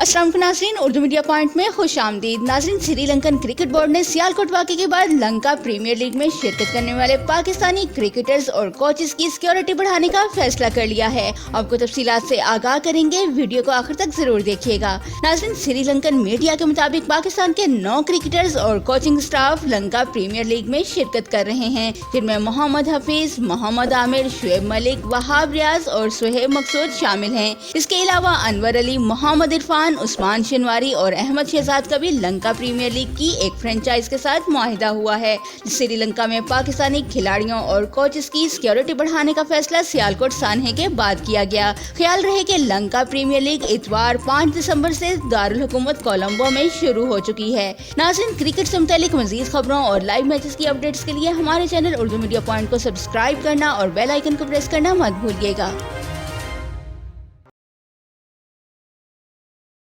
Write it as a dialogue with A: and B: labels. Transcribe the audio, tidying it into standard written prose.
A: अस्सलाम वालेकुम नाज़रीन, उर्दू मीडिया पॉइंट में खुश आमदीद। नाज़रीन, श्रीलंकन क्रिकेट बोर्ड ने सियालकोट वाक़े के बाद लंका प्रीमियर लीग में शिरकत करने वाले पाकिस्तानी क्रिकेटर्स और कोचेस की सिक्योरिटी बढ़ाने का फैसला कर लिया है। आपको तफसीलात से आगाह करेंगे, वीडियो को आखिर तक जरूर देखिएगा। नाज़रीन, श्रीलंकन मीडिया के मुताबिक पाकिस्तान के 9 क्रिकेटर्स और coaching staff Lanka premier league में शिरकत कर रहे हैं, जिनमें मोहम्मद हफीज, मोहम्मद आमिर, शुएब मलिक, वहाब रियाज और सुहेब मकसूद शामिल हैं। इसके अलावा अनवर अली, मोहम्मद इरफान, उस्मान शनवारी और अहमद शहजाद का भी लंका प्रीमियर लीग की एक फ्रेंचाइज के साथ मुआहिदा हुआ है। श्रीलंका में पाकिस्तानी खिलाड़ियों और कोचेस की सिक्योरिटी बढ़ाने का फैसला सियालकोट सान्हे के बाद किया गया। ख्याल रहे कि लंका प्रीमियर लीग इतवार 5 दिसंबर से दारुल हुकूमत कोलंबो में शुरू हो चुकी है। नाज़रीन, क्रिकेट से मुतालिक मजीद खबरों और लाइव मैचेस की अपडेट्स के लिए हमारे चैनल उर्दू मीडिया पॉइंट को सब्सक्राइब करना और बेल आइकन को प्रेस करना मत भूलिएगा।